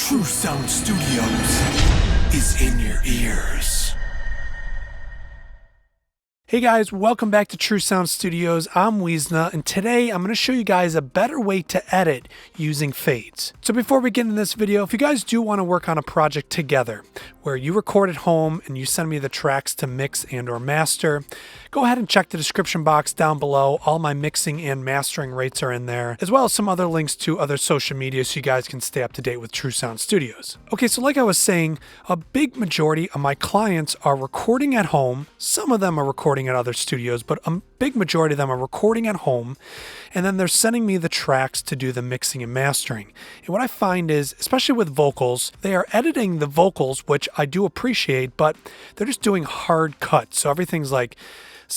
True Sound Studios is in your ears. Hey guys, welcome back to True Sound Studios. I'm Weezna, and today I'm going to show you guys a better way to edit using fades. So before we get into this video, if you guys do want to work on a project together where you record at home and you send me the tracks to mix and or master, go ahead and check the description box down below. All my mixing and mastering rates are in there, as well as some other links to other social media so you guys can stay up to date with True Sound Studios. Okay, so like I was saying, a big majority of my clients are recording at home. Some of them are recording at other studios, but a big majority of them are recording at home, and then they're sending me the tracks to do the mixing and mastering. And what I find is, especially with vocals, they are editing the vocals, which I do appreciate, but they're just doing hard cuts. So everything's like,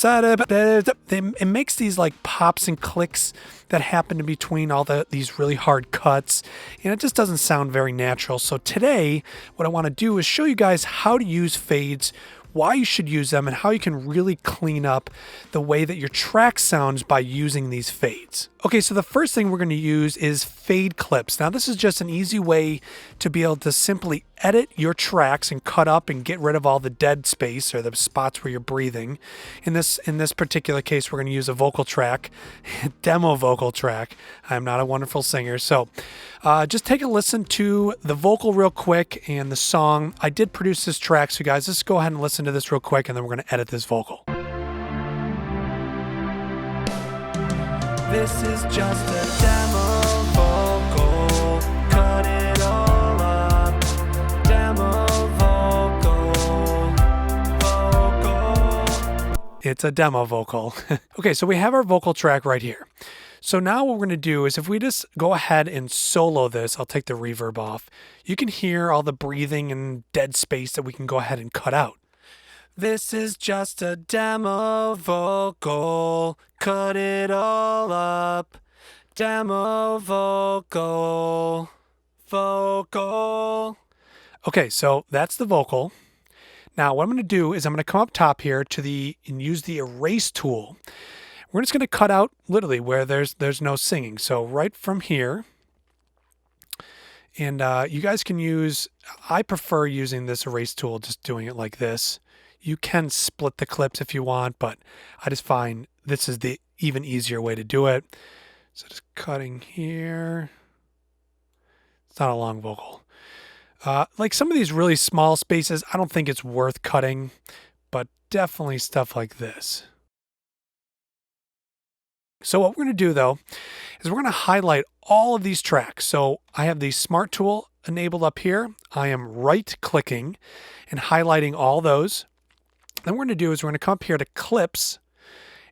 it makes these like pops and clicks that happen in between all these really hard cuts, and it just doesn't sound very natural. So today, what I want to do is show you guys how to use fades, why you should use them, and how you can really clean up the way that your track sounds by using these fades. Okay, so the first thing we're going to use is fade clips. Now this is just an easy way to be able to simply edit your tracks and cut up and get rid of all the dead space or the spots where you're breathing. In this particular case, we're going to use a vocal track, demo vocal track. I'm not a wonderful singer, so just take a listen to the vocal real quick and the song. I did produce this track, so guys, let's go ahead and listen to this real quick, and then we're going to edit this vocal. This is just a demo vocal, cut it all up, demo vocal. It's a demo vocal. Okay, so we have our vocal track right here. So now what we're going to do is if we just go ahead and solo this, I'll take the reverb off, you can hear all the breathing and dead space that we can go ahead and cut out. This is just a demo vocal, cut it all up, demo vocal, vocal. Okay, so that's the vocal. Now what I'm going to do is I'm going to come up top here and use the erase tool. We're just going to cut out literally where there's no singing. So right from here, and you guys can use, I prefer using this erase tool, just doing it like this. You can split the clips if you want, but I just find this is the even easier way to do it. So just cutting here. It's not a long vocal. Like some of these really small spaces, I don't think it's worth cutting, but definitely stuff like this. So what we're going to do though, is we're going to highlight all of these tracks. So I have the Smart tool enabled up here. I am right clicking and highlighting all those. Then what we're going to do is we're going to come up here to clips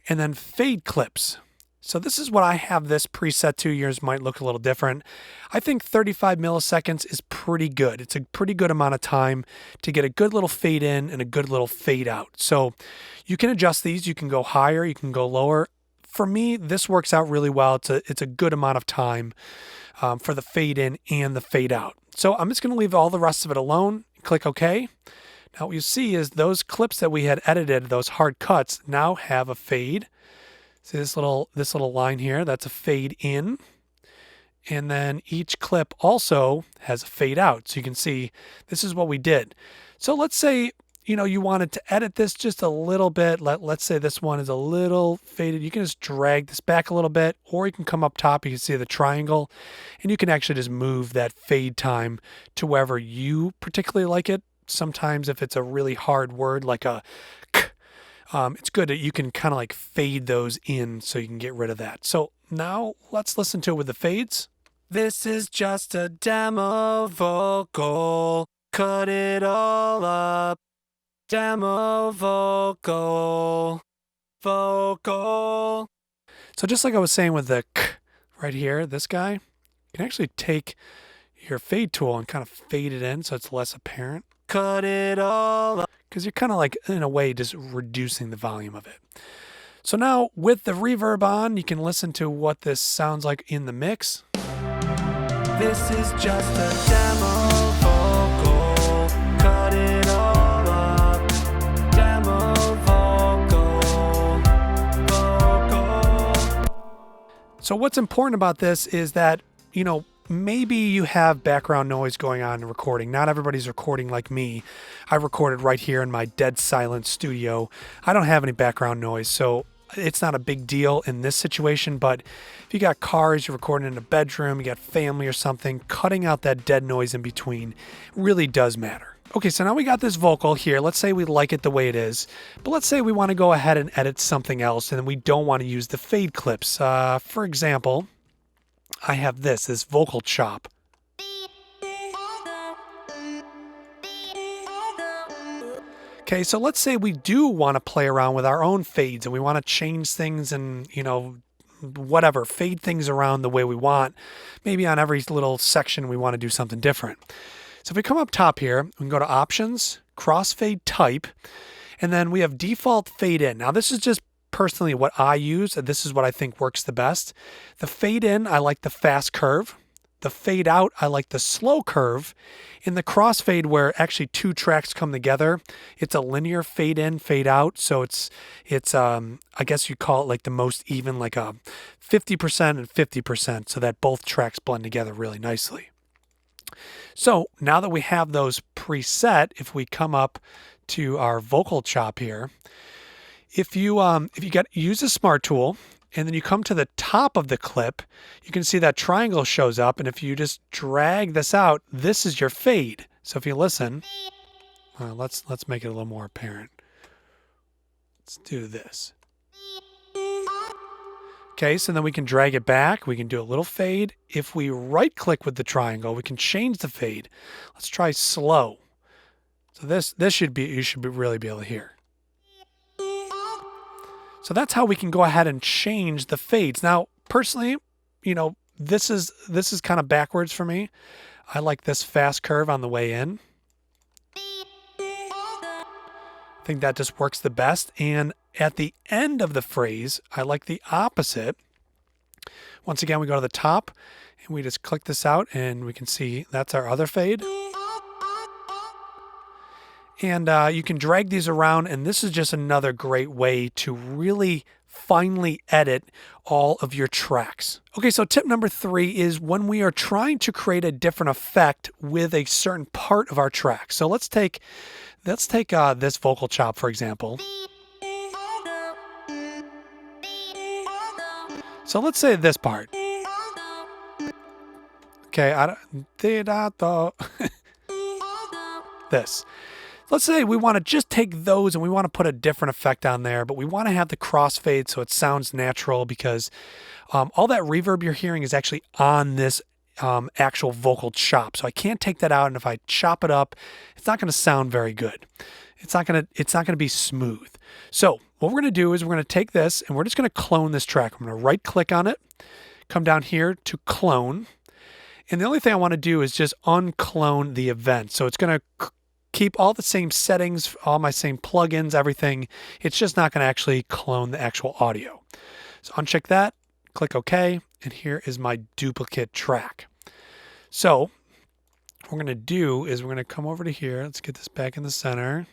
and then fade clips. So this is what I have this preset to. Yours might look a little different. I think 35 milliseconds is pretty good. It's a pretty good amount of time to get a good little fade in and a good little fade out. So you can adjust these. You can go higher, you can go lower. For me, this works out really well. It's a good amount of time for the fade in and the fade out. So I'm just going to leave all the rest of it alone. Click OK. Now what you see is those clips that we had edited, those hard cuts, now have a fade. See this little line here, that's a fade in. And then each clip also has a fade out. So you can see this is what we did. So let's say, you wanted to edit this just a little bit. Let's say this one is a little faded. You can just drag this back a little bit, or you can come up top, you can see the triangle, and you can actually just move that fade time to wherever you particularly like it. Sometimes if it's a really hard word like a k, it's good that you can kind of like fade those in so you can get rid of that. So now let's listen to it with the fades. This is just a demo vocal, cut it all up, demo vocal, vocal. So just like I was saying with the k right here, this guy, you can actually take your fade tool and kind of fade it in so it's less apparent. Cut it all up. Because you're kind of like, in a way, just reducing the volume of it. So now with the reverb on, you can listen to what this sounds like in the mix. This is just a demo vocal, cut it all up, demo vocal, vocal. So what's important about this is that, maybe you have background noise going on in recording. Not everybody's recording like me. I recorded right here in my dead silent studio. I don't have any background noise, so it's not a big deal in this situation. But if you got cars, you're recording in a bedroom, you got family or something, cutting out that dead noise in between really does matter. Okay, so now we got this vocal here. Let's say we like it the way it is, but let's say we want to go ahead and edit something else and we don't want to use the fade clips. For example, I have this vocal chop. Okay, so let's say we do want to play around with our own fades and we want to change things and, whatever, fade things around the way we want. Maybe on every little section we want to do something different. So if we come up top here, we can go to Options, Crossfade Type, and then we have Default Fade In. Now this is just personally what I use, and this is what I think works the best. The fade in, I like the fast curve. The fade out, I like the slow curve. In the crossfade, where actually two tracks come together, it's a linear fade in, fade out. So it's I guess you call it like the most even, like a 50% and 50%, so that both tracks blend together really nicely. So now that we have those preset, if we come up to our vocal chop here, if you use a smart tool and then you come to the top of the clip, you can see that triangle shows up. And if you just drag this out, this is your fade. So if you listen, let's make it a little more apparent. Let's do this. Okay, so then we can drag it back. We can do a little fade. If we right click with the triangle, we can change the fade. Let's try slow. So this should be, you should really be able to hear. So that's how we can go ahead and change the fades. Now, personally, this is kind of backwards for me. I like this fast curve on the way in. I think that just works the best. And at the end of the phrase, I like the opposite. Once again, we go to the top and we just click this out and we can see that's our other fade. And you can drag these around, and this is just another great way to really finely edit all of your tracks. Okay, so tip number 3 is when we are trying to create a different effect with a certain part of our track. So let's take this vocal chop, for example. So let's say this part. Okay, this. Let's say we want to just take those and we want to put a different effect on there, but we want to have the crossfade so it sounds natural, because all that reverb you're hearing is actually on this actual vocal chop. So I can't take that out, and if I chop it up, it's not going to sound very good. It's not going to be smooth. So what we're going to do is we're going to take this and we're just going to clone this track. I'm going to right click on it, come down here to clone. And the only thing I want to do is just unclone the event. So it's going to keep all the same settings, all my same plugins, everything. It's just not going to actually clone the actual audio. So uncheck that, click OK, and here is my duplicate track. So what we're going to do is we're going to come over to here. Let's get this back in the center.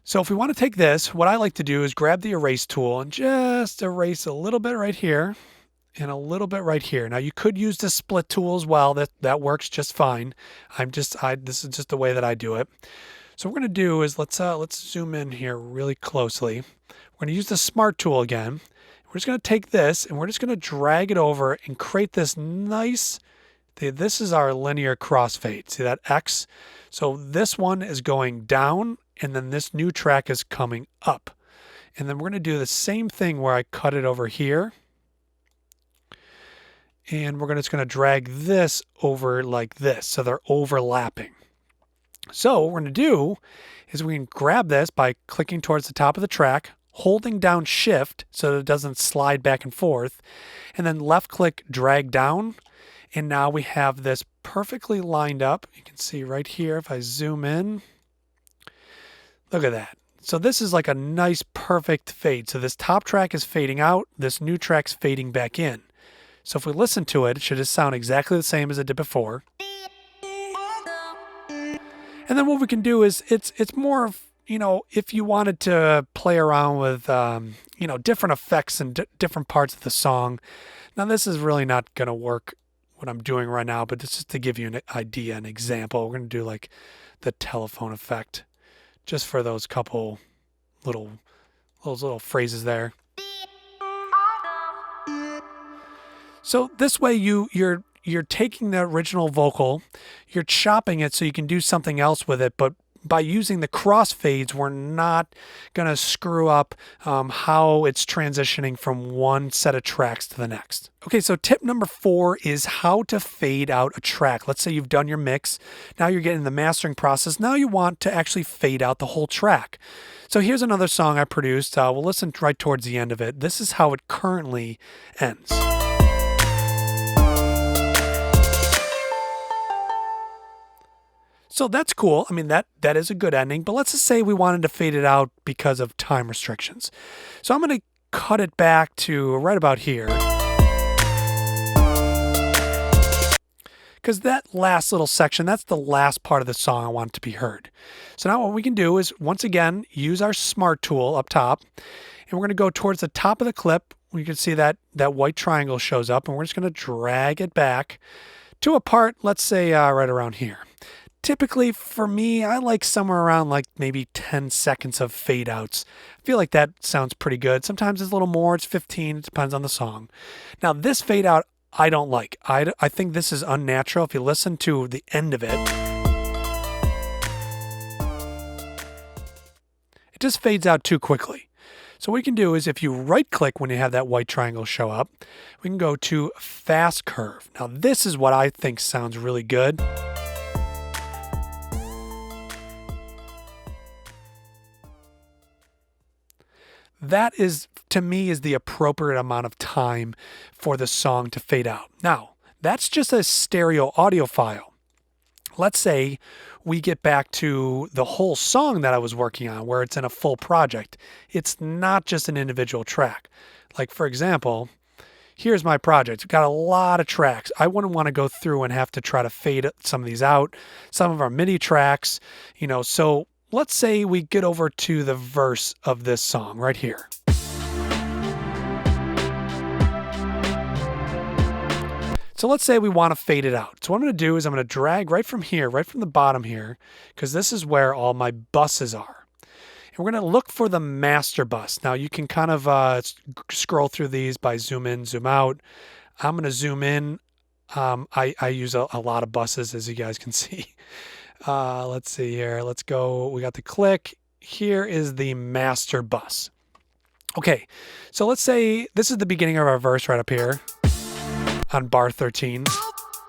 So if we want to take this, what I like to do is grab the erase tool and just erase a little bit right here and a little bit right here. Now you could use the split tool as well. That works just fine. This is just the way that I do it. So what we're going to do is let's zoom in here really closely. We're going to use the smart tool again. We're just going to take this and we're just going to drag it over and create this nice, this is our linear crossfade. See that X? So this one is going down and then this new track is coming up. And then we're going to do the same thing where I cut it over here. And we're just going to drag this over like this. So they're overlapping. So what we're going to do is we can grab this by clicking towards the top of the track, holding down Shift so that it doesn't slide back and forth, and then left click, drag down. And now we have this perfectly lined up. You can see right here if I zoom in. Look at that. So this is like a nice perfect fade. So this top track is fading out. This new track's fading back in. So if we listen to it, it should just sound exactly the same as it did before. And then what we can do is it's more of, if you wanted to play around with, different effects and different parts of the song. Now this is really not going to work what I'm doing right now, but this is to give you an idea, an example. We're going to do like the telephone effect just for those couple those little phrases there. So this way you're taking the original vocal, you're chopping it so you can do something else with it, but by using the crossfades, we're not going to screw up how it's transitioning from one set of tracks to the next. Okay, so tip number 4 is how to fade out a track. Let's say you've done your mix. Now you're getting the mastering process. Now you want to actually fade out the whole track. So here's another song I produced. We'll listen right towards the end of it. This is how it currently ends. So that's cool. I mean, that is a good ending, but let's just say we wanted to fade it out because of time restrictions. So I'm going to cut it back to right about here. Because that last little section, that's the last part of the song I want to be heard. So now what we can do is, once again, use our Smart tool up top, and we're going to go towards the top of the clip. You can see that white triangle shows up, and we're just going to drag it back to a part, let's say right around here. Typically, for me, I like somewhere around like maybe 10 seconds of fade outs. I feel like that sounds pretty good. Sometimes it's a little more, it's 15, it depends on the song. Now, this fade out, I don't like. I think this is unnatural. If you listen to the end of it, it just fades out too quickly. So what you can do is if you right click when you have that white triangle show up, we can go to Fast Curve. Now, this is what I think sounds really good. That is, to me, is the appropriate amount of time for the song to fade out. Now, that's just a stereo audio file. Let's say we get back to the whole song that I was working on where it's in a full project. It's not just an individual track. Like, for example, here's my project. We've got a lot of tracks. I wouldn't want to go through and have to try to fade some of these out. Some of our MIDI tracks, so let's say we get over to the verse of this song right here. So let's say we want to fade it out. So what I'm going to do is I'm going to drag right from here, right from the bottom here, because this is where all my buses are. And we're going to look for the master bus. Now you can kind of scroll through these by zoom in, zoom out. I'm going to zoom in. I use a lot of buses, as you guys can see. Let's see here. Let's go. We got the click. Here is the master bus. Okay, so let's say this is the beginning of our verse right up here on bar 13.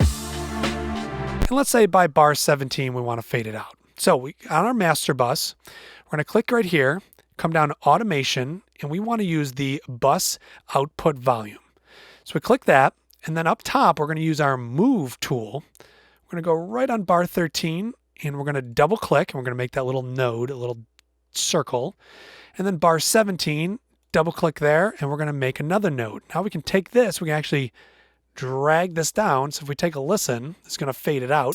And let's say by bar 17 we want to fade it out. So on our master bus, we're going to click right here, come down to automation, and we want to use the bus output volume. So we click that, and then up top we're going to use our move tool. We're going to go right on bar 13, and we're going to double click, and we're going to make that little node, a little circle. And then bar 17, double click there, and we're going to make another node. Now we can take this, we can actually drag this down. So if we take a listen, it's going to fade it out.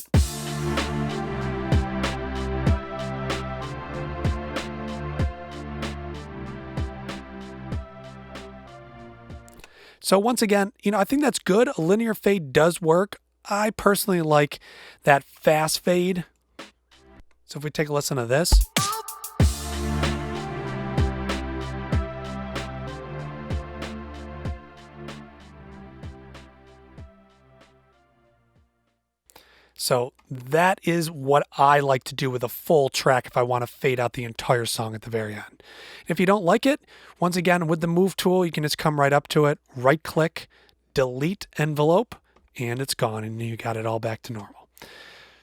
So once again, I think that's good. A linear fade does work. I personally like that fast fade. So if we take a listen to this. So that is what I like to do with a full track if I want to fade out the entire song at the very end. If you don't like it, once again, with the move tool, you can just come right up to it, right click, delete envelope, and it's gone, and you got it all back to normal.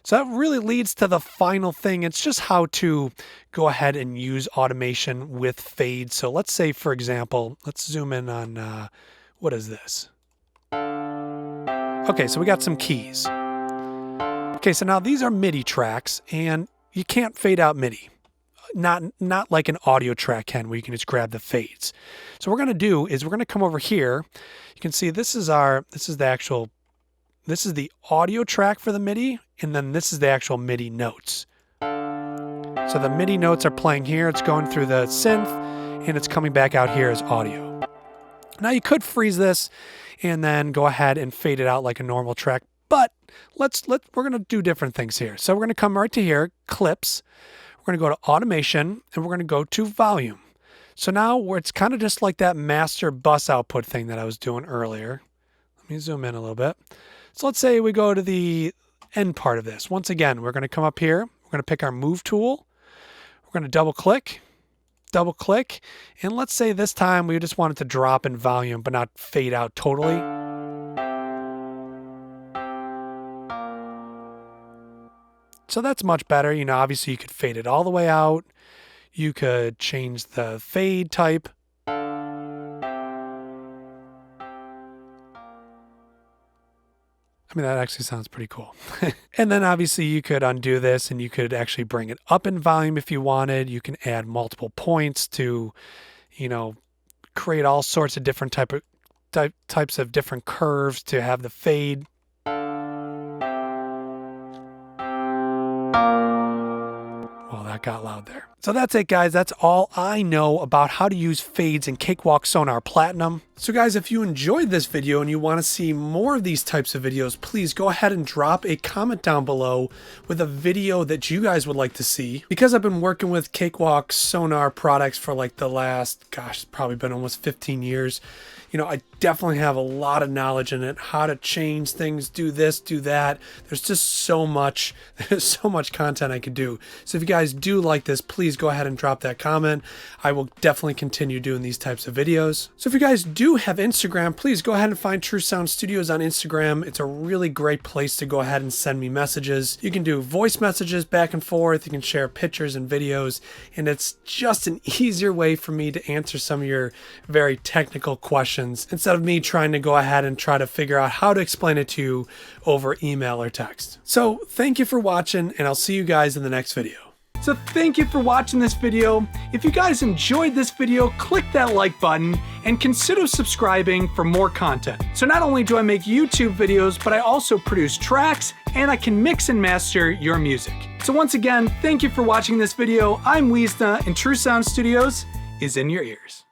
So that really leads to the final thing. It's just how to go ahead and use automation with fade. So let's say, for example, let's zoom in on, what is this? Okay, so we got some keys. Okay, so now these are MIDI tracks, and you can't fade out MIDI. Not like an audio track can, where you can just grab the fades. So what we're going to do is we're going to come over here. You can see this is the audio track for the MIDI, and then this is the actual MIDI notes. So the MIDI notes are playing here. It's going through the synth, and it's coming back out here as audio. Now you could freeze this and then go ahead and fade it out like a normal track. But we're going to do different things here. So we're going to come right to here, clips. We're going to go to automation, and we're going to go to volume. So now it's kind of just like that master bus output thing that I was doing earlier. Let me zoom in a little bit. So let's say we go to the end part of this. Once again, we're going to come up here. We're going to pick our move tool. We're going to double click, and let's say this time we just want it to drop in volume but not fade out totally. So that's much better. You know, obviously you could fade it all the way out. You could change the fade type. I mean, that actually sounds pretty cool. And then obviously you could undo this and you could actually bring it up in volume if you wanted. You can add multiple points to, you know, create all sorts of different types of different curves to have the fade. Well, that got loud there. So that's it, guys. That's all I know about how to use fades in Cakewalk Sonar Platinum. So guys, if you enjoyed this video and you want to see more of these types of videos, please go ahead and drop a comment down below with a video that you guys would like to see. Because I've been working with Cakewalk Sonar products for like the last, gosh, it's probably been almost 15 years. You know, I definitely have a lot of knowledge in it, how to change things, do this, do that. There's just so much content I could do. So if you guys do like this, please go ahead and drop that comment. I will definitely continue doing these types of videos. So if you guys do have Instagram, please go ahead and find True Sound Studios on Instagram. It's a really great place to go ahead and send me messages. You can do voice messages back and forth. You can share pictures and videos, and it's just an easier way for me to answer some of your very technical questions instead of me trying to go ahead and try to figure out how to explain it to you over email or text. So thank you for watching, and I'll see you guys in the next video. So thank you for watching this video. If you guys enjoyed this video, click that like button and consider subscribing for more content. So not only do I make YouTube videos, but I also produce tracks and I can mix and master your music. So once again, thank you for watching this video. I'm Weezna, and True Sound Studios is in your ears.